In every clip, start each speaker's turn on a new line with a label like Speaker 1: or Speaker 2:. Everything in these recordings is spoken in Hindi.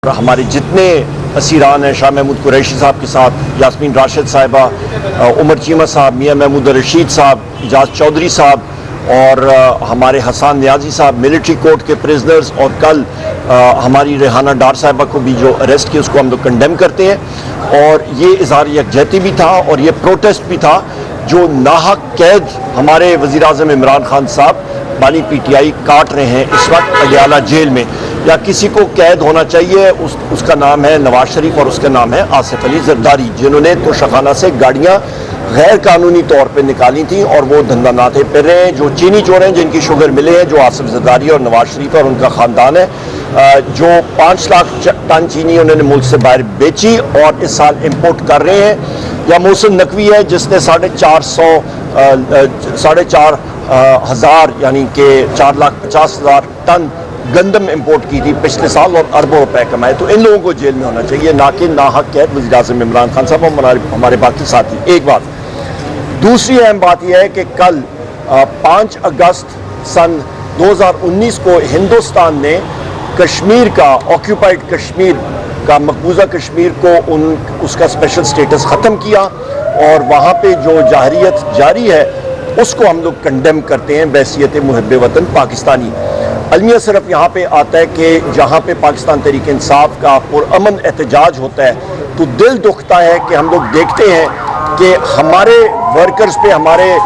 Speaker 1: हमारे जितने असीरान हैं, शाह महमूद कुरैशी साहब के साथ, यास्मीन राशिद साहिबा, उमर चीमा साहब, मियाँ महमूद रशीद साहब, इजाज चौधरी साहब और हमारे हसन नियाजी साहब, मिलिट्री कोर्ट के प्रिजनर्स, और कल हमारी रेहाना डार साहिबा को भी जो अरेस्ट किया उसको हम लोग कंडेम करते हैं। और ये इजहार यकजहती भी था और ये प्रोटेस्ट भी था। जो नाहक कैद हमारे वज़ीर आज़म इमरान खान साहब बानी PTI काट रहे हैं इस वक्त पटियाला जेल में, या किसी को कैद होना चाहिए, उसका नाम है नवाज शरीफ और उसका नाम है आसिफ अली जरदारी, जिन्होंने तोशाखाना से गाड़ियाँ गैर कानूनी तौर पे निकाली थी और वो धंधा नाते फिर रहे हैं। जो चीनी चोर हैं जिनकी शुगर मिले हैं, जो आसिफ जरदारी और नवाज शरीफ और उनका ख़ानदान है, जो 5 लाख टन चीनी उन्होंने मुल्क से बाहर बेची और इस साल इम्पोर्ट कर रहे हैं। या मोहसिन नकवी है जिसने 4,500 हज़ार यानी कि 4,50,000 टन गंदम इंपोर्ट की थी पिछले साल और अरबों रुपए कमाए। तो इन लोगों को जेल में होना चाहिए, ना कि नाहक कैद वज़ीर आज़म इमरान खान साहब और हमारे बाकी साथी। एक बात। दूसरी अहम बात यह है कि कल 5 अगस्त सन 2019 को हिंदुस्तान ने कश्मीर का, ऑक्यूपाइड कश्मीर का, मकबूजा कश्मीर को उसका स्पेशल स्टेटस ख़त्म किया और वहाँ पे जो जाहरियत जारी है उसको हम लोग कंडेम करते हैं बहसीत मुहब्बे वतन पाकिस्तानी। अलमिया सिर्फ यहाँ पे आता है कि जहाँ पे पाकिस्तान तहरीक इंसाफ का पुरअमन एहतजाज होता है तो दिल दुखता है कि हम लोग देखते हैं कि हमारे वर्कर्स पे, हमारे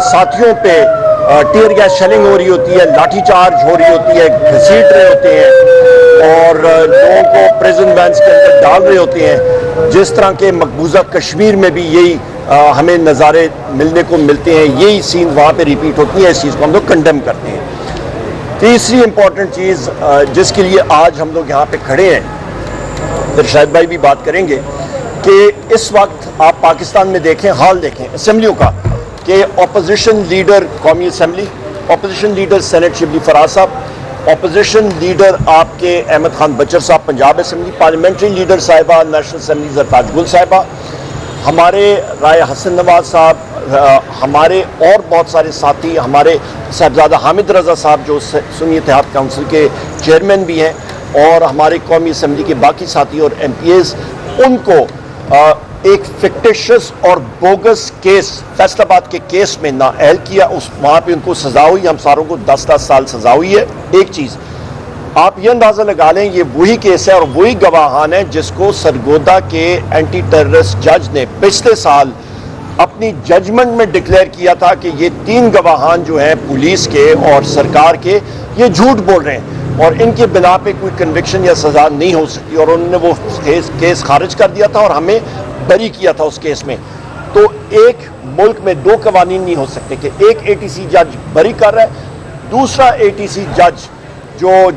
Speaker 1: साथियों पे टीयर गैस शेलिंग हो रही होती है, लाठी चार्ज हो रही होती है, घसीट रहे होते हैं और लोगों को प्रिजन वैन्स के अंदर डाल रहे होते हैं। जिस तरह के मकबूजा कश्मीर में भी यही हमें नज़ारे मिलने को मिलते हैं, यही सीन वहाँ पे रिपीट होती है। इस चीज़ को हम लोग कंडेम करते हैं। तीसरी इम्पॉर्टेंट चीज़ जिसके लिए आज हम लोग यहाँ पे खड़े हैं, फिर शायद भाई भी बात करेंगे, कि इस वक्त आप पाकिस्तान में देखें, हाल देखें असम्बलियों का, कि अपोजिशन लीडर कौमी assembly, opposition leader senate Shibli Faraz साहब, अपोजिशन लीडर आपके अहमद खान बचर साहब पंजाब असम्बली, पार्लियामेंट्री लीडर साहिबा नेशनल असम्बली जरताज गुल साहिबा, हमारे राय हसन नवाज साहब, हमारे और बहुत सारे साथी, हमारे साहबजादा हामिद रज़ा साहब जो सुन्नी इत्तेहाद काउंसिल के चेयरमैन भी हैं, और हमारे कौमी असम्बली के बाकी साथी और MPAs, उनको एक फिक्टिशियस और बोगस केस, फैसलाबाद के केस में नाअहल किया। वहाँ पे उनको सज़ा हुई, हम सारों को 10-10 साल सज़ा हुई है। एक चीज़ आप ये अंदाज़ा लगा लें, ये वही केस है और वही गवाहान है जिसको सरगोदा के एंटी टेररिस्ट जज ने पिछले साल अपनी जजमेंट में डिक्लेयर किया था कि ये 3 गवाहान जो हैं पुलिस के और सरकार के, ये झूठ बोल रहे हैं और इनके बिना पे कोई कन्विक्शन या सज़ा नहीं हो सकती, और उन्होंने वो केस खारिज कर दिया था और हमें बरी किया था उस केस में। तो एक मुल्क में 2 कवानीन नहीं हो सकते कि एक ATC जज बरी कर रहा है, दूसरा ATC जज जो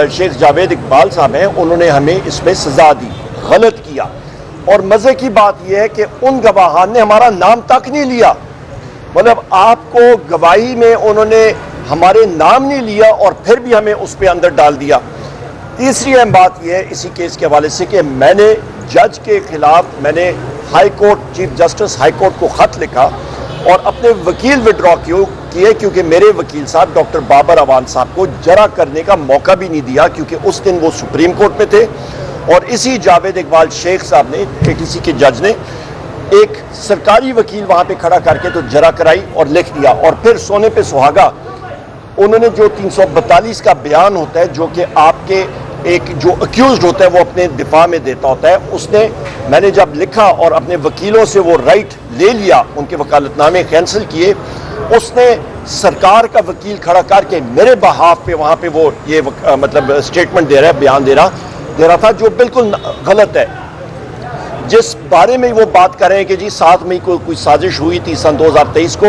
Speaker 1: शेख जावेद इकबाल साहब हैं, उन्होंने हमें इसमें सज़ा दी, गलत किया। और मज़े की बात यह है कि उन गवाहान ने हमारा नाम तक नहीं लिया, मतलब आपको गवाही में उन्होंने हमारे नाम नहीं लिया और फिर भी हमें उस पर अंदर डाल दिया। तीसरी अहम बात यह है इसी केस के हवाले से कि मैंने जज के खिलाफ, मैंने high court, chief justice high court को ख़त लिखा और अपने वकील विड्रॉ किए, क्योंकि मेरे वकील साहब डॉक्टर बाबर अवान साहब को जरा करने का मौका भी नहीं दिया, क्योंकि उस दिन वो सुप्रीम कोर्ट में थे। और इसी जावेद इकबाल शेख साहब ने, ATC के जज ने, एक सरकारी वकील वहाँ पे खड़ा करके तो जरा कराई और लिख दिया। और फिर सोने पे सुहागा उन्होंने जो 342 का बयान होता है, जो कि आपके एक जो अक्यूज्ड होता है वो अपने दिफा में देता होता है, उसने, मैंने जब लिखा और अपने वकीलों से वो राइट ले लिया, उनके वकालतनामे कैंसिल किए, उसने सरकार का वकील खड़ा करके मेरे बहाफ पे वहाँ पे वो ये मतलब स्टेटमेंट दे रहा है, बयान दे रहा था, जो बिल्कुल गलत है। जिस बारे में वो बात कर रहे हैं कि जी 7 मई को कोई साजिश हुई थी सन 2023 को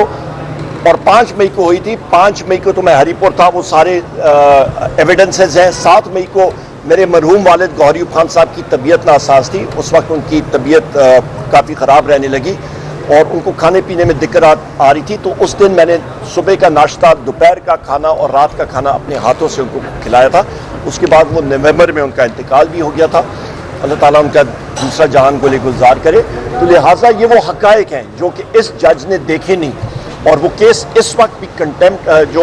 Speaker 1: और 5 मई को हुई थी। 5 मई को तो मैं हरीपुर था, वो सारे एविडेंसेस हैं। 7 मई को मेरे मरहूम वालिद गौहरीब खान साहब की तबीयत नासाज थी, उस वक्त उनकी तबीयत काफ़ी ख़राब रहने लगी और उनको खाने पीने में दिक्कत आ रही थी। तो उस दिन मैंने सुबह का नाश्ता, दोपहर का खाना और रात का खाना अपने हाथों से उनको खिलाया था। उसके बाद वो नवंबर में उनका इंतकाल भी हो गया था। अल्लाह ताला उनका दूसरा जहान को गुलजार करे। तो लिहाजा ये वो हक़ाइक़ हैं जो कि इस जज ने देखे नहीं और वो केस इस वक्त भी कंटेम्प्ट जो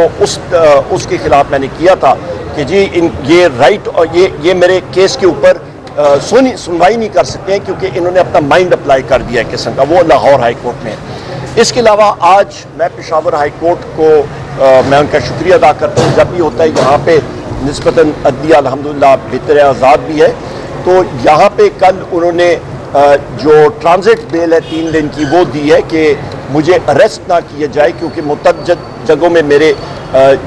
Speaker 1: उसके खिलाफ मैंने किया था कि जी ये राइट और ये मेरे केस के ऊपर सुनवाई नहीं कर सकते हैं क्योंकि इन्होंने अपना माइंड अप्लाई कर दिया है किस्म का, वो लाहौर हाई कोर्ट में है। इसके अलावा आज मैं पेशावर हाई कोर्ट को मैं उनका शुक्रिया अदा करता हूँ। जब भी होता है यहाँ पे निस्बतन अदलिया अल्हम्दुलिल्लाह बेहतर आज़ाद भी है, तो यहाँ पे कल उन्होंने जो ट्रांजिट बेल है 3 दिन की वो दी है कि मुझे अरेस्ट ना किया जाए, क्योंकि मुतअद्दिद जगहों में मेरे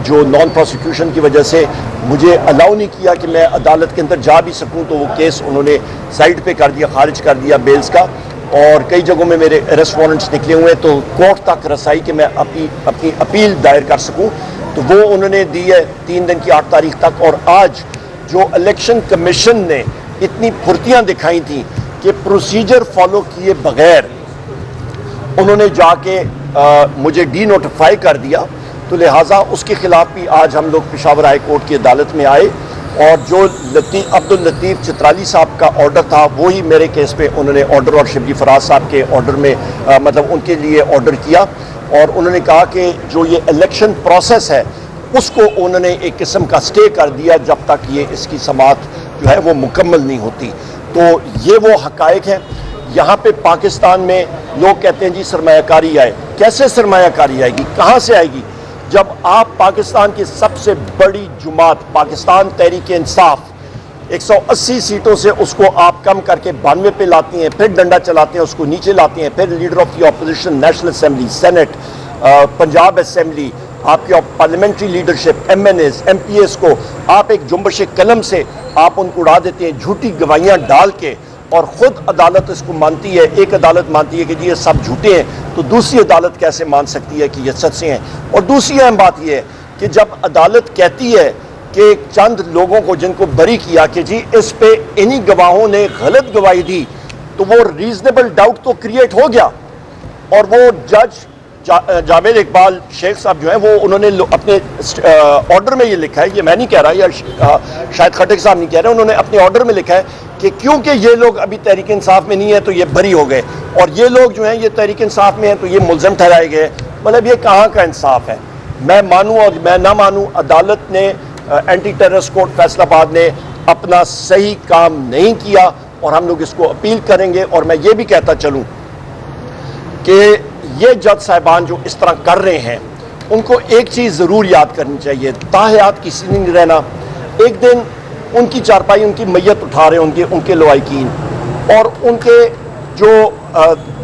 Speaker 1: जो नॉन प्रोसिक्यूशन की वजह से मुझे अलाउ नहीं किया कि मैं अदालत के अंदर जा भी सकूं, तो वो केस उन्होंने साइड पे कर दिया, खारिज कर दिया बेल्स का। और कई जगहों में मेरे अरेस्ट वारंट्स निकले हुए हैं, तो कोर्ट तक रसाई कि मैं अपनी अपील दायर कर सकूं, तो वो उन्होंने दी है 3 दिन की 8 तारीख तक। और आज जो इलेक्शन कमीशन ने इतनी फुर्तियाँ दिखाई थी कि प्रोसीजर फॉलो किए बगैर उन्होंने जाके मुझे डी नोटिफाई कर दिया, तो लिहाजा उसके खिलाफ भी आज हम लोग पेशावर हाई कोर्ट की अदालत में आए। और जो अब्दुल लतीफ़ चित्राली साहब का ऑर्डर था वही मेरे केस पे उन्होंने ऑर्डर, और शिबली फराज साहब के ऑर्डर में मतलब उनके लिए ऑर्डर किया। और उन्होंने कहा कि जो ये इलेक्शन प्रोसेस है उसको उन्होंने एक किस्म का स्टे कर दिया जब तक ये इसकी समाअत जो है वो मुकम्मल नहीं होती। तो ये वो हकायक है। यहाँ पे पाकिस्तान में लोग कहते हैं जी सरमायाकारी आए, कैसे सरमायाकारी आएगी, कहाँ से आएगी, जब आप पाकिस्तान की सबसे बड़ी जुमात पाकिस्तान तहरीक इंसाफ 180 सीटों से उसको आप कम करके 92 पे लाती हैं, फिर डंडा चलाते हैं, उसको नीचे लाते हैं, फिर leader of the opposition, national assembly, senate, Punjab assembly, आपकी पार्लियामेंट्री लीडरशिप, MNAs, MPAs को आप एक जुम्बश कलम से आप उनको उड़ा देते हैं, झूठी गवाहियाँ डाल के। और ख़ुद अदालत इसको मानती है, एक अदालत मानती है कि जी ये सब झूठे हैं, तो दूसरी अदालत कैसे मान सकती है कि ये सच्चे हैं। और दूसरी अहम बात यह है कि जब अदालत कहती है कि चंद लोगों को जिनको बरी किया कि जी इस पे इन्हीं गवाहों ने गलत गवाही दी, तो वो रीजनेबल डाउट तो क्रिएट हो गया। और वो जज जावेद इकबाल शेख साहब जो हैं वो उन्होंने अपने ऑर्डर में ये लिखा है, ये मैं नहीं कह रहा या शायद खटक साहब नहीं कह रहे, उन्होंने अपने ऑर्डर में लिखा है कि क्योंकि ये लोग अभी तहरीक इंसाफ में नहीं है तो ये बरी हो गए, और ये लोग जो हैं ये तहरीक इंसाफ में हैं तो ये मुलजम ठहराए गए। मतलब ये कहाँ का इंसाफ है। मैं मानूँ और मैं ना मानूँ, अदालत ने एंटी टेररिस्ट कोर्ट फैसलाबाद ने अपना सही काम नहीं किया और हम लोग इसको अपील करेंगे। और मैं ये भी कहता चलूँ कि ये जज साहिबान जो इस तरह कर रहे हैं उनको एक चीज़ ज़रूर याद करनी चाहिए, ताहयात किसी ने नहीं रहना। एक दिन उनकी चारपाई, उनकी मैयत उठा रहे होंगे उनके लवाइकीन, और उनके जो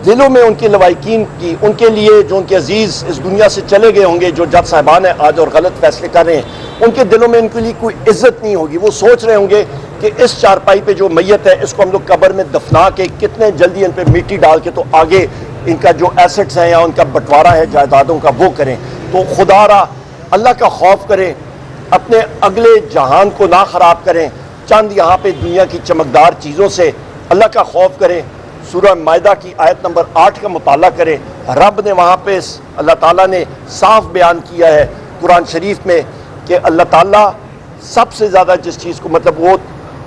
Speaker 1: दिलों में उनके लवाइकीन की, उनके लिए जो उनके अजीज़ इस दुनिया से चले गए होंगे, जो जज साहिबान हैं आज और गलत फैसले कर रहे हैं, उनके दिलों में उनके लिए कोई इज्जत नहीं होगी। वो सोच रहे होंगे कि इस चारपाई पे जो मैयत है इसको हम लोग कब्र में दफना के कितने जल्दी इन पर मिट्टी डाल के तो आगे इनका जो एसेट्स हैं या उनका बंटवारा है जायदादों का वो करें। तो खुदारा अल्लाह का खौफ करें, अपने अगले जहान को ना ख़राब करें, चंद यहाँ पे दुनिया की चमकदार चीज़ों से अल्लाह का खौफ करें। सूरह मायदा की आयत नंबर 8 का मुताला करें। रब ने वहाँ पे अल्लाह ताला ने साफ बयान किया है कुरान शरीफ में कि अल्लाह ताला सबसे ज़्यादा जिस चीज़ को मतलब वो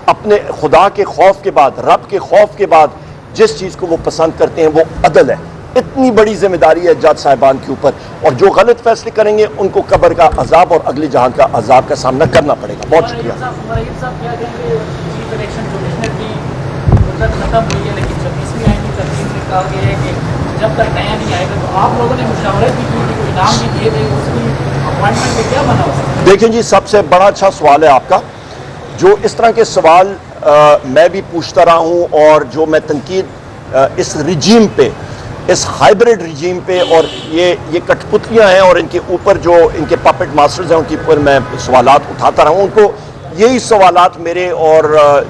Speaker 1: अपने खुदा के खौफ के बाद, रब के खौफ के बाद जिस चीज़ को वो पसंद करते हैं वो अदल है। इतनी बड़ी जिम्मेदारी है जज साहिबान के ऊपर, और जो गलत फैसले करेंगे उनको कब्र का अजाब और अगले जहां का अजाब का सामना करना पड़ेगा। बहुत शुक्रिया।
Speaker 2: जब तक नया नहीं आएगा तो आप लोगों ने मुशावरत भी की, कोई नाम भी दिए थे, उसकी अपॉइंटमेंट में क्या बना हो सकता है?
Speaker 1: देखें जी, सबसे बड़ा अच्छा सवाल है आपका। जो इस तरह के सवाल मैं भी पूछता रहा हूँ, और जो मैं तनकीद इस रिजीम पे, इस हाइब्रिड रिजीम पे, और ये कठपुतलियाँ हैं और इनके ऊपर जो इनके पपेट मास्टर्स हैं उनके ऊपर मैं सवालात उठाता रहा हूँ, उनको यही सवालात मेरे और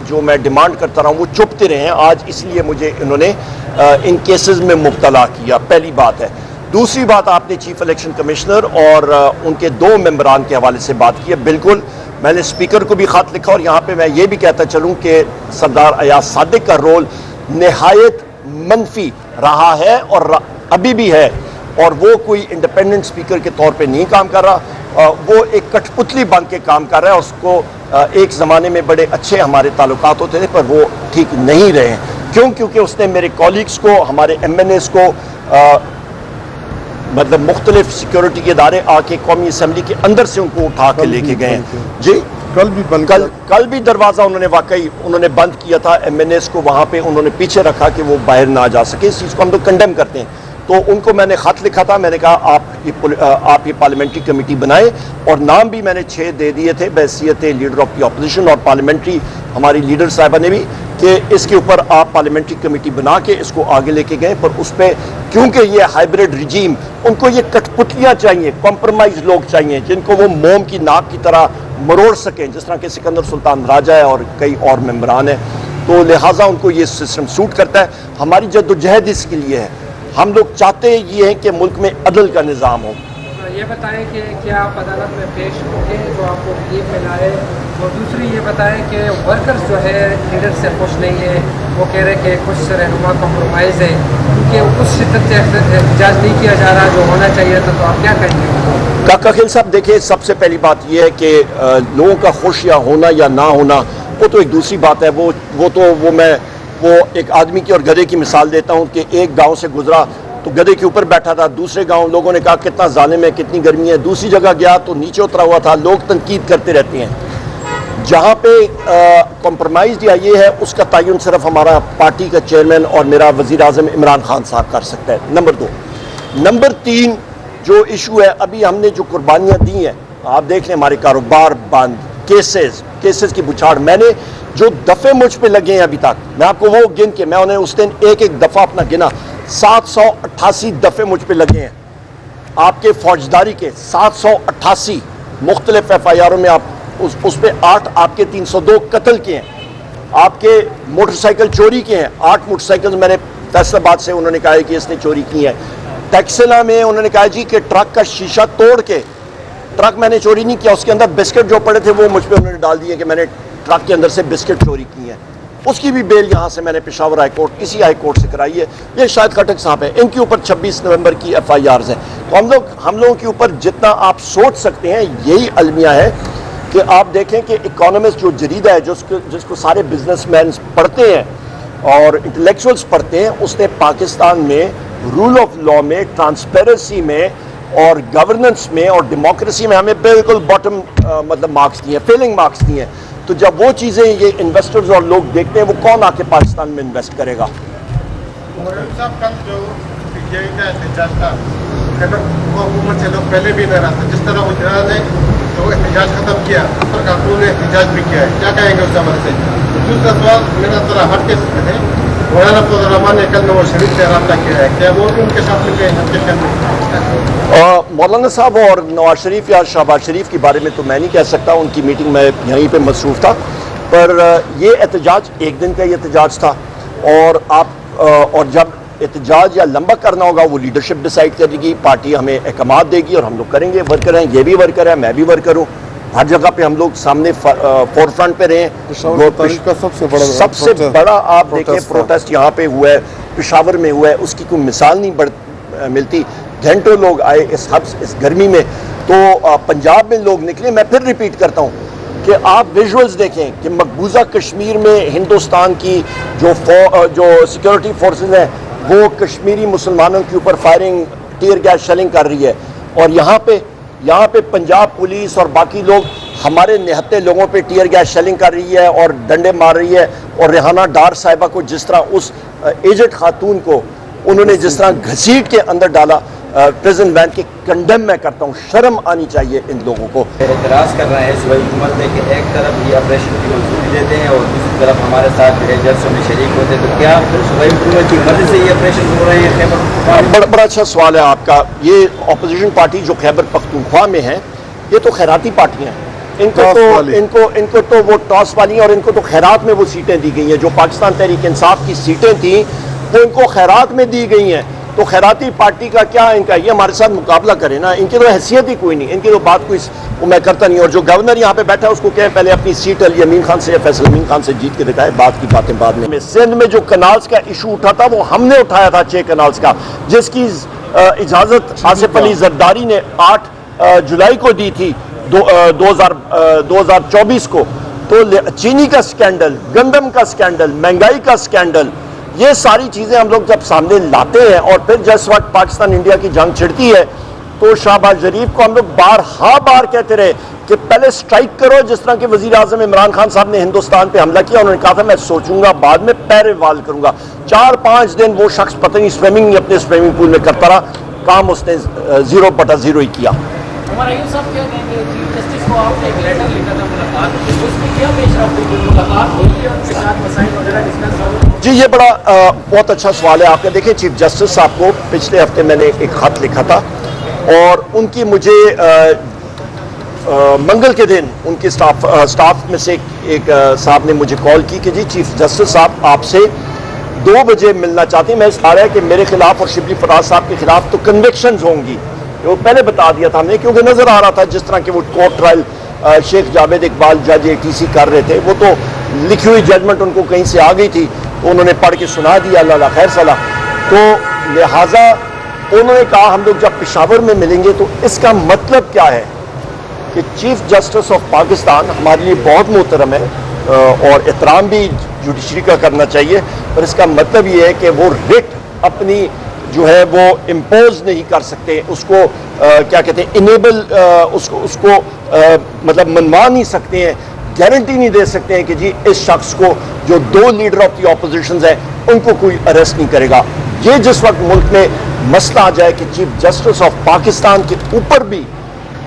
Speaker 1: जो मैं डिमांड करता रहा हूँ वो चुपते रहे हैं। आज इसलिए मुझे इन्होंने इन केसेस में मुब्तला किया, पहली बात है। दूसरी बात, आपने चीफ इलेक्शन कमिश्नर और उनके 2 मेंबरान के हवाले से बात की है। बिल्कुल, मैंने स्पीकर को भी ख़त लिखा, और यहाँ पे मैं ये भी कहता चलूँ कि सरदार अयाज सादिक का रोल नहायत मनफी रहा है और अभी भी है, और वो कोई इंडिपेंडेंट स्पीकर के तौर पे नहीं काम कर रहा, वो एक कठपुतली बन के काम कर रहा है। उसको एक ज़माने में बड़े अच्छे हमारे ताल्लुकात होते थे, पर वो ठीक नहीं रहे। क्यों? क्योंकि उसने मेरे कॉलीग्स को, हमारे MNAs को मतलब मुख्तलिफ सिक्योरिटी के इदारे आके कौमी असम्बली के अंदर से उनको उठा के लेके गए हैं। जी,
Speaker 3: कल भी बंद
Speaker 1: कल भी दरवाज़ा उन्होंने बंद किया था। MNAs को वहाँ पे उन्होंने पीछे रखा कि वो बाहर ना जा सके। इस चीज़ को हम लोग कंडेम करते हैं। तो उनको मैंने ख़त लिखा था, मैंने कहा आप ये पार्लियामेंट्री कमेटी बनाएं, और नाम भी मैंने 6 दे दिए थे बहसीत लीडर ऑफ द अपोजिशन, और पार्लियामेंट्री हमारी लीडर साहिबा ने भी, कि इसके ऊपर आप पार्लियामेंट्री कमेटी बना के इसको आगे लेके गए। पर उस पर क्योंकि ये हाइब्रिड रिजीम, उनको ये कठपुतलियाँ चाहिए, कॉम्प्रोमाइज़ लोग चाहिए जिनको वो मोम की नाक की तरह मरोड़ सकें, जिस तरह के सिकंदर सुल्तान राजा है और कई और मेम्बरान हैं। तो लिहाजा उनको ये सिस्टम सूट करता है। हमारी जद्दोजहद इसके लिए है। हम लोग चाहते ये हैं कि मुल्क में अदल का निज़ाम हो।
Speaker 4: ये बताएं कि क्या आप अदालत में पेश होंगे जो आपको रिलीफ मिला है, और दूसरी ये बताएं कि वर्कर्स जो है लीडर से खुश नहीं है, वो कह रहे हैं कि कुछ रहनुमा कॉम्प्रोमाइज़ है, क्योंकि उस शिद्दत से एहतजाज नहीं किया जा रहा जो होना चाहिए था। तो आप क्या कहेंगे?
Speaker 1: काका खिल साहब, देखिए, सबसे पहली बात यह है कि लोगों का खुश या होना या ना होना वो तो एक दूसरी बात है। वो एक आदमी की और गधे की मिसाल देता हूँ कि एक गांव से गुजरा तो गधे के ऊपर बैठा था, दूसरे गांव लोगों ने कहा कितना जालिम है, कितनी गर्मी है, दूसरी जगह गया तो नीचे उतरा हुआ था। लोग तनकीद करते रहते हैं। जहाँ पे कॉम्प्रोमाइज़ या ये है, उसका तयन सिर्फ हमारा पार्टी का चेयरमैन और मेरा वज़ीर आज़म इमरान खान साहब कर सकता है, नंबर 2। नंबर 3 जो इशू है, अभी हमने जो कुर्बानियाँ दी हैं, आप देख लें, हमारे कारोबार बंद, केसेस की बुछाड़। मैंने जो दफ़े मुझ पे लगे हैं अभी तक, मैं आपको वो गिन के, मैं उन्हें उस दिन एक दफ़ा अपना गिना, 788 दफ़े मुझ पे लगे हैं आपके फौजदारी के। 788 मुख्तलिफ FIRों में आप उस पर 8 आपके 302 कत्ल के हैं, आपके मोटरसाइकिल चोरी के हैं। 8 मोटरसाइकिल मैंने फैसलाबाद से, उन्होंने कहा है कि इसने चोरी की है। टैक्सिला में उन्होंने कहा जी कि ट्रक का शीशा तोड़ के, ट्रक मैंने चोरी नहीं किया, उसके अंदर बिस्किट जो पड़े थे वो मुझ पर उन्होंने डाल दिए कि मैंने ट्रक के अंदर से बिस्किट चोरी की हैं। उसकी भी बेल यहाँ से मैंने पेशावर हाई कोर्ट, किसी हाई कोर्ट से कराई है। ये शायद खटक साहब है, इनके ऊपर 26 नवंबर की FIRs हैं। तो हम लोगों के ऊपर जितना आप सोच सकते हैं, यही अलमिया है कि आप देखें कि इकोनॉमिस्ट जो जरीदा है, जिसको सारे बिजनेसमैन पढ़ते हैं और इंटेलेक्चुअल्स पढ़ते हैं, उसने पाकिस्तान में रूल ऑफ लॉ में, ट्रांसपेरेंसी में और गवर्नेंस में और डेमोक्रेसी में हमें बिल्कुल बॉटम मतलब मार्क्स दिए हैं, फेलिंग मार्क्स दिए हैं। तो जब वो चीज़ें ये इन्वेस्टर्स और लोग देखते हैं, वो कौन आके पाकिस्तान में इन्वेस्ट करेगा?
Speaker 3: साहब, कल जो PTI का एहतजाज था, वो हुकूमत से लोग पहले भी नाराज था, जिस तरह गुजरात ने तो एहतजाज खत्म किया, उत्तर कानून ने एहतजाज भी किया है, क्या कहेंगे उस हवाले से? दूसरा सवाल मेरा थोड़ा हट के है, मौलाना फजल रहमान ने कल नवाज शरीफ से रब्ता किया है, क्या वो भी उनके साथ मिलकर
Speaker 1: मौलाना साहब और नवाज शरीफ या शहबाज शरीफ के बारे में तो मैं नहीं कह सकता, उनकी मीटिंग में यहीं पे मसरूफ़ था। पर ये एहतजाज एक दिन का ही एहतजाज था, और जब एहतजाज या लंबा करना होगा वो लीडरशिप डिसाइड करेगी, पार्टी हमें अहकामात देगी और हम लोग करेंगे। वर्कर हैं, ये भी वर्कर है, मैं भी वर्कर हूँ, हर जगह पे हम लोग सामने फोर फ्रंट पे रहे। सबसे बड़ा आप देखें प्रोटेस्ट यहाँ पे हुआ है, पेशावर में हुआ है, उसकी कोई मिसाल नहीं मिलती। घंटों लोग आए इस गर्मी में, तो पंजाब में लोग निकले। मैं फिर रिपीट करता हूँ कि आप विजुअल्स देखें कि मकबूजा कश्मीर में हिंदुस्तान की जो सिक्योरिटी फोर्सेस हैं वो कश्मीरी मुसलमानों के ऊपर फायरिंग, टीयर गैस शेलिंग कर रही है, और यहाँ पे पंजाब पुलिस और बाकी लोग हमारे निहत्ते लोगों पे टीयर गैस शेलिंग कर रही है और डंडे मार रही है। और रेहाना डार साहिबा को जिस तरह, उस एजेड खातून को उन्होंने जिस तरह घसीट के अंदर डाला प्रिजन वैन के, कंडेम मैं करता हूँ। शर्म आनी चाहिए इन लोगों को।
Speaker 5: एतराज़ कर रहे हैं सूबाई हुकूमत में कि एक तरफ ये ऑपरेशन की मंजूरी देते हैं और दूसरी तरफ हमारे साथ जलसों में शरीक होते हैं, तो क्या सूबाई हुकूमत की मर्जी से ये ऑपरेशन हो रहे हैं?
Speaker 1: बड़ा अच्छा सवाल है आपका। ये अपोजिशन पार्टी जो खैबर पख्तूनख्वा में है, ये तो खैराती पार्टियाँ हैं। इनको तो वो टॉस वाली, और इनको तो खैरात में वो सीटें दी गई हैं। जो पाकिस्तान तहरीक इंसाफ की सीटें थी वो इनको खैरात में दी गई हैं। तो खैराती पार्टी का क्या, इनका ये हमारे साथ मुकाबला करे ना, इनकी तो हैसियत ही कोई नहीं, इनकी तो बात कोई वो मैं करता नहीं। और जो गवर्नर यहाँ पे बैठा है उसको कहें पहले अपनी सीट अली अमीन खान से या फैसल अमीन खान से जीत के दिखाए, बात की बातें बाद में। सिंध में जो कनाल्स का इशू उठा था वो हमने उठाया था, 6 कनाल्स का, जिसकी इजाज़त आसिफ अली जरदारी ने 8 जुलाई को दी थी 2024 को। तो चीनी का स्कैंडल, गंदम का स्कैंडल, महंगाई का स्कैंडल, ये सारी चीज़ें हम लोग जब सामने लाते हैं और फिर जिस वक्त पाकिस्तान इंडिया की जंग छिड़ती है तो शहबाज शरीफ को हम लोग बार कहते रहे कि पहले स्ट्राइक करो, जिस तरह के वजीर आजम इमरान खान साहब ने हिंदुस्तान पे हमला किया। उन्होंने कहा था मैं सोचूंगा, बाद में पैरेवाल करूंगा। 4-5 दिन वो शख्स पता नहीं स्विमिंग अपने स्विमिंग पूल में करता रहा, काम उसने 0/0 ही किया।
Speaker 2: उमर अयूब साहब क्या कहेंगे, चीफ जस्टिस को आपने एक लेटर लिखा था मुलाकात, उसमें क्या पेशरफ्त हुई, मुलाकात हुई और उनके साथ मसाइल वगैरह डिस्कस हुए?
Speaker 1: जी, ये बड़ा बहुत अच्छा सवाल है आपका। देखिए, चीफ जस्टिस साहब को पिछले हफ्ते मैंने एक खत लिखा था और उनकी मुझे मंगल के दिन उनके स्टाफ में से एक साहब ने मुझे कॉल की कि जी चीफ जस्टिस साहब आपसे 2 बजे मिलना चाहते हैं। मैं इस रहा है कि मेरे खिलाफ और शिबली फराज साहब के खिलाफ तो कन्विक्शंस होंगी, वो पहले बता दिया था हमने, क्योंकि नजर आ रहा था जिस तरह के वो कोर्ट ट्रायल शेख जावेद इकबाल जज ATC कर रहे थे, वो तो लिखी हुई जजमेंट उनको कहीं से आ गई थी, तो उन्होंने पढ़ के सुना दिया, अल्लाह खैर सलाह। तो लिहाजा उन्होंने कहा हम लोग जब पेशावर में मिलेंगे तो इसका मतलब क्या है कि चीफ जस्टिस ऑफ पाकिस्तान हमारे लिए बहुत मोहतरम है और एहतराम भी जुडिशरी का करना चाहिए, पर इसका मतलब ये है कि वो रिट अपनी जो है वो इम्पोज नहीं कर सकते, उसको क्या कहते हैं इनेबल उसको मतलब मनवा नहीं सकते हैं, गारंटी नहीं दे सकते हैं कि जी इस शख्स को जो 2 लीडर ऑफ द ऑपोजिशन है उनको कोई अरेस्ट नहीं करेगा। ये जिस वक्त मुल्क में मसला आ जाए कि चीफ जस्टिस ऑफ पाकिस्तान के ऊपर भी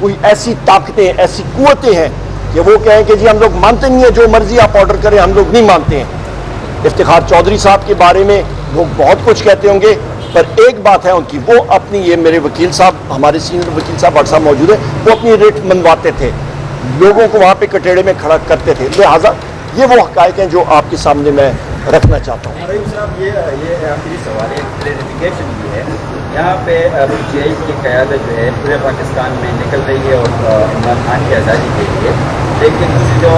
Speaker 1: कोई ऐसी ताकतें, ऐसी कुव्वतें हैं कि वो कहें कि जी हम लोग मानते नहीं है, जो मर्जी आप ऑर्डर करें हम लोग नहीं मानते हैं। इफ्तिखार चौधरी साहब के बारे में लोग बहुत कुछ कहते होंगे, पर एक बात है उनकी, वो अपनी, ये मेरे वकील साहब, हमारे सीनियर वकील साहब भट्ट साहब मौजूद है, वो अपनी रेट मनवाते थे, लोगों को वहाँ पे कटेड़े में खड़ा करते थे। लिहाजा ये वो हक़ाइक़ हैं जो आपके सामने मैं रखना चाहता हूँ।
Speaker 5: रईस साहब, ये आखिरी सवाल है, क्लैरिफिकेशन भी है। यहाँ पे PTI की क़यादत जो है पूरे पाकिस्तान में निकल रही है और इमरान खान की आज़ादी के लिए, लेकिन दूसरी जो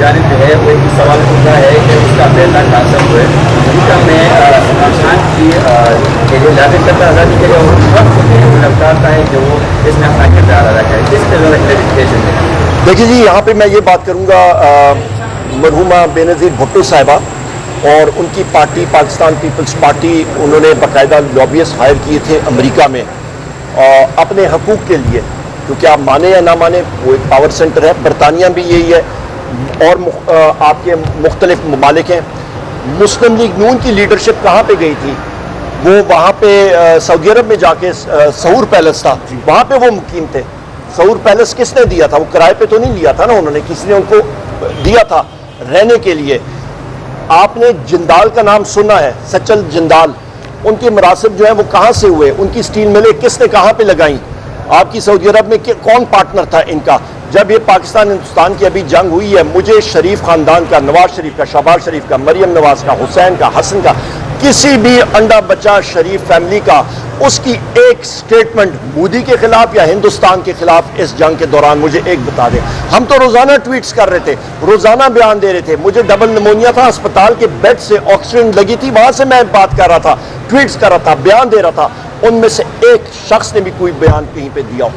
Speaker 5: जानिब जो है वो एक सवाल उठा है कि उसका बेटा कासम जो है उनका में इमरान खान की के लिए लागत करता आज़ादी के लिए और वक्त मुझे लगता है कि वो इसमें अपना किरदार अदा करे, जिस पर ज़्यादा क्लैरिफिकेशन दें।
Speaker 1: देखिए जी, यहाँ पे मैं ये बात करूँगा, मरहूमा बेनज़ीर भुट्टो साहिबा और उनकी पार्टी पाकिस्तान पीपल्स पार्टी, उन्होंने बाकायदा लॉबियस्ट हायर किए थे अमेरिका में अपने हकूक़ के लिए, क्योंकि आप माने या ना माने वो एक पावर सेंटर है। बरतानिया भी यही है और आपके मुख्तलिफ ममालिक हैं। मुस्लिम लीग नून की लीडरशिप कहाँ पे गई थी? वो वहाँ पे सऊदी अरब में जाके सहूर पैलेस था, वहाँ पे वो मुकीम थे। सहूर पैलेस किसने दिया था? वो किराए पे तो नहीं लिया था ना उन्होंने, किसी ने उनको दिया था रहने के लिए। आपने जिंदाल का नाम सुना है, सचल जिंदाल, उनके मरासिब जो है वो कहाँ से हुए? उनकी स्टील मिलें किसने कहाँ पे लगाई? आपकी सऊदी अरब में कौन पार्टनर था इनका? जब ये पाकिस्तान हिंदुस्तान की अभी जंग हुई है, मुझे शरीफ खानदान का, नवाज शरीफ का, शहबाज शरीफ का, मरियम नवाज का, हुसैन का, हसन का, किसी भी अंडा बच्चा शरीफ फैमिली का, उसकी एक स्टेटमेंट मोदी के खिलाफ या हिंदुस्तान के खिलाफ इस जंग के दौरान मुझे एक बता दें। हम तो रोजाना ट्वीट्स कर रहे थे, रोजाना बयान दे रहे थे। मुझे डबल निमोनिया था, अस्पताल के बेड से ऑक्सीजन लगी थी, वहां से मैं बात कर रहा था, ट्वीट्स कर रहा था, बयान दे रहा था। उनमें से एक शख्स ने भी कोई बयान कहीं पे दिया हो?